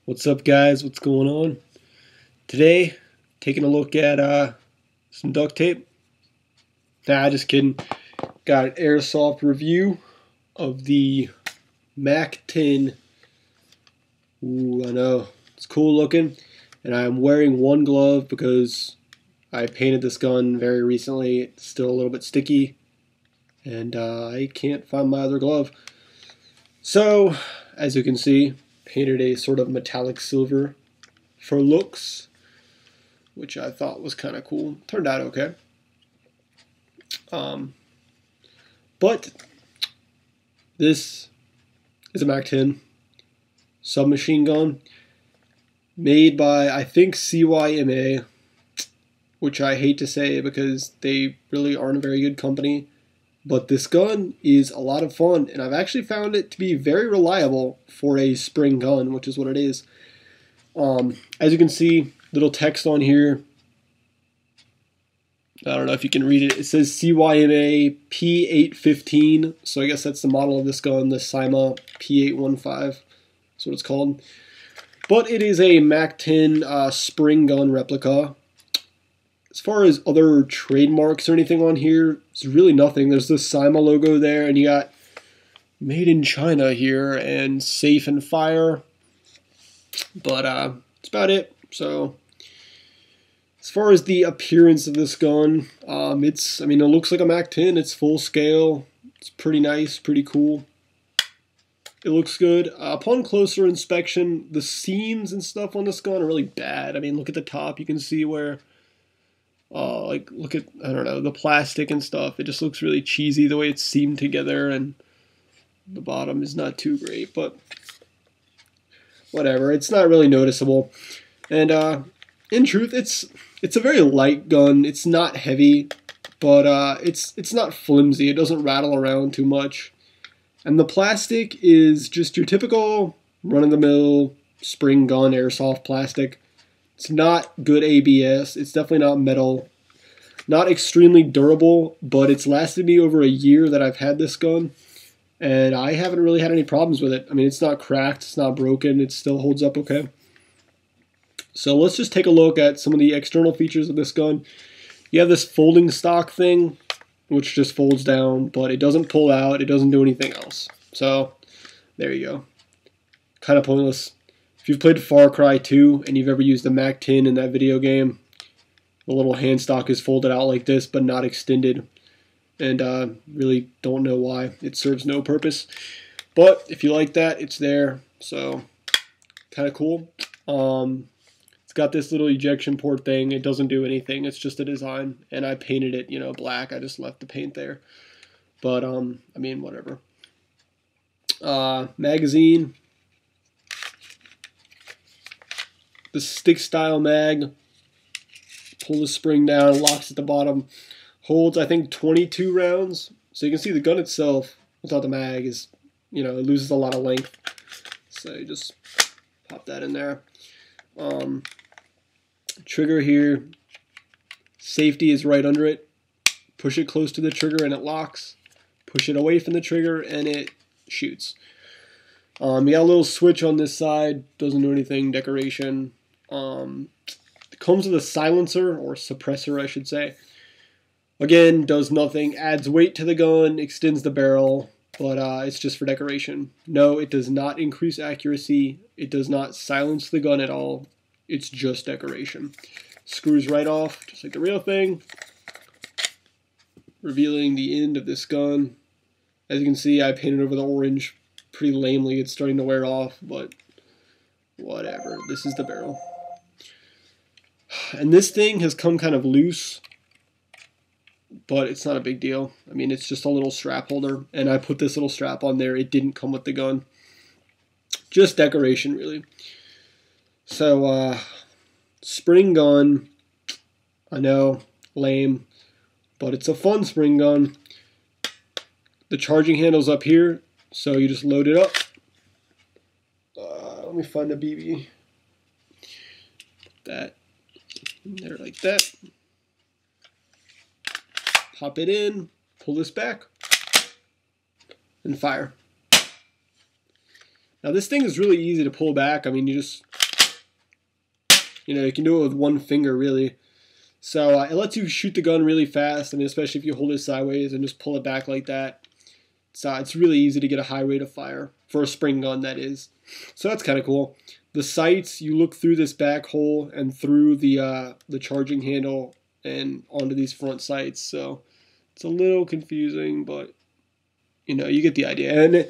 What's up, guys? What's going on? Today, taking a look at some duct tape. Nah, just kidding. Got an Airsoft review of the MAC-10. Ooh, I know. It's cool looking. And I'm wearing one glove because I painted this gun very recently. It's still a little bit sticky. And I can't find my other glove. So, as you can see, painted a sort of metallic silver for looks, which I thought was kind of cool. Turned out okay. But this is a MAC-10 submachine gun made by, I think, CYMA, which I hate to say because they really aren't a very good company. But this gun is a lot of fun, and I've actually found it to be very reliable for a spring gun, which is what it is. As you can see, little text on here. I don't know if you can read it. It says CYMA P.815, so I guess that's the model of this gun, the CYMA P.815. That's what it's called. But it is a MAC-10 spring gun replica. As far as other trademarks or anything on here, it's really nothing. There's the CYMA logo there, and you got Made in China here and Safe and Fire. But that's about it. So as far as the appearance of this gun, it looks like a MAC-10. It's full scale. It's pretty nice, pretty cool. It looks good. Upon closer inspection, the seams and stuff on this gun are really bad. I mean, look at the top. You can see where look at, I don't know, the plastic and stuff. It just looks really cheesy the way it's seamed together, and the bottom is not too great, but whatever. It's not really noticeable. And in truth, it's a very light gun. It's not heavy, but it's not flimsy. It doesn't rattle around too much. And the plastic is just your typical run-of-the-mill spring gun airsoft plastic. It's not good ABS. It's definitely not metal. Not extremely durable, but it's lasted me over a year that I've had this gun, and I haven't really had any problems with it. I mean, it's not cracked, it's not broken, it still holds up okay. So let's just take a look at some of the external features of this gun. You have this folding stock thing, which just folds down, but it doesn't pull out, it doesn't do anything else. So, there you go. Kind of pointless. If you've played Far Cry 2 and you've ever used the MAC-10 in that video game, the little hand stock is folded out like this but not extended, and really don't know why. It serves no purpose. But if you like that, it's there, so kind of cool. It's got this little ejection port thing. It doesn't do anything. It's just a design, and I painted it, you know, black. I just left the paint there. But I mean, whatever. Magazine. The stick style mag, pull the spring down, locks at the bottom, holds I think 22 rounds. So you can see the gun itself without the mag is, you know, it loses a lot of length. So you just pop that in there. Trigger here, safety is right under it. Push it close to the trigger and it locks. Push it away from the trigger and it shoots. You got a little switch on this side, doesn't do anything, decoration. It comes with a silencer, or suppressor I should say. Again, does nothing, adds weight to the gun, extends the barrel, but it's just for decoration. No, it does not increase accuracy, it does not silence the gun at all, it's just decoration. Screws right off, just like the real thing, revealing the end of this gun. As you can see, I painted over the orange pretty lamely. It's starting to wear off, but whatever. This is the barrel. And this thing has come kind of loose, but it's not a big deal. I mean, it's just a little strap holder, and I put this little strap on there. It didn't come with the gun. Just decoration, really. So, spring gun, I know, lame, but it's a fun spring gun. The charging handle's up here, so you just load it up. Let me find a BB. That in there like that. Pop it in, pull this back, and fire. Now this thing is really easy to pull back. I mean, you just, you can do it with one finger really. So it lets you shoot the gun really fast. I mean, especially if you hold it sideways and just pull it back like that. So it's really easy to get a high rate of fire for a spring gun, that is. So that's kind of cool. The sights, you look through this back hole and through the charging handle and onto these front sights. So it's a little confusing, but you get the idea. And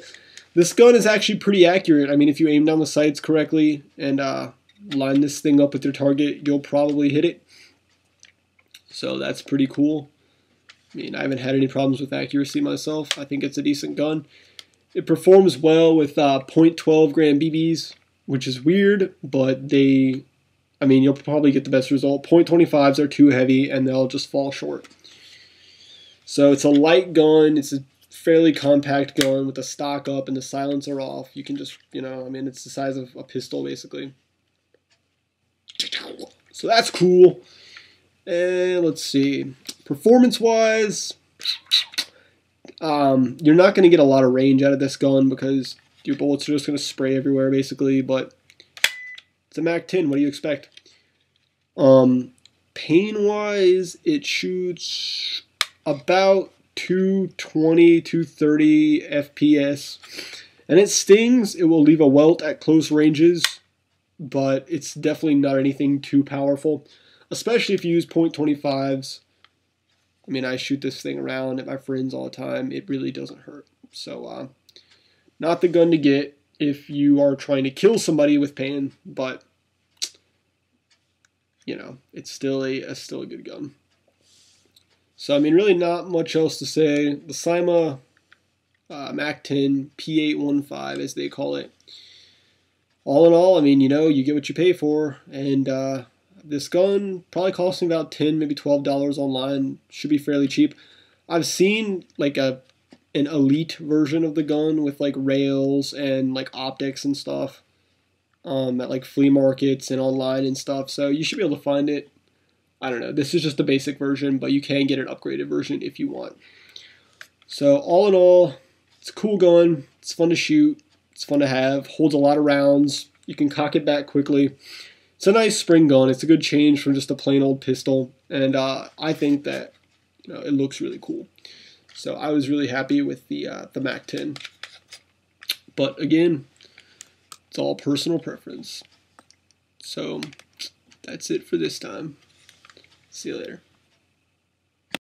this gun is actually pretty accurate. I mean, if you aim down the sights correctly and line this thing up with your target, you'll probably hit it. So that's pretty cool. I mean, I haven't had any problems with accuracy myself. I think it's a decent gun. It performs well with .12 gram BBs, which is weird, but you'll probably get the best result. .25s are too heavy, and they'll just fall short. So it's a light gun. It's a fairly compact gun with the stock up and the silencer off. You can just, it's the size of a pistol, basically. So that's cool. And let's see. Performance-wise, you're not going to get a lot of range out of this gun because your bullets are just going to spray everywhere, basically. But it's a MAC-10. What do you expect? Pain-wise, it shoots about 220, 230 FPS. And it stings. It will leave a welt at close ranges, but it's definitely not anything too powerful, especially if you use .25s. I mean, I shoot this thing around at my friends all the time. It really doesn't hurt. So, not the gun to get if you are trying to kill somebody with pain, but, it's still a good gun. So, I mean, really not much else to say. The CYMA MAC-10 P.815, as they call it. All in all, I mean, you get what you pay for, and this gun probably costs me about $10, maybe $12 online. Should be fairly cheap. I've seen like an elite version of the gun with like rails and like optics and stuff at like flea markets and online and stuff. So you should be able to find it. I don't know. This is just the basic version, but you can get an upgraded version if you want. So all in all, it's a cool gun. It's fun to shoot. It's fun to have. Holds a lot of rounds. You can cock it back quickly. It's a nice spring gun. It's a good change from just a plain old pistol. And I think that it looks really cool. So I was really happy with the MAC-10. But again, it's all personal preference. So that's it for this time. See you later.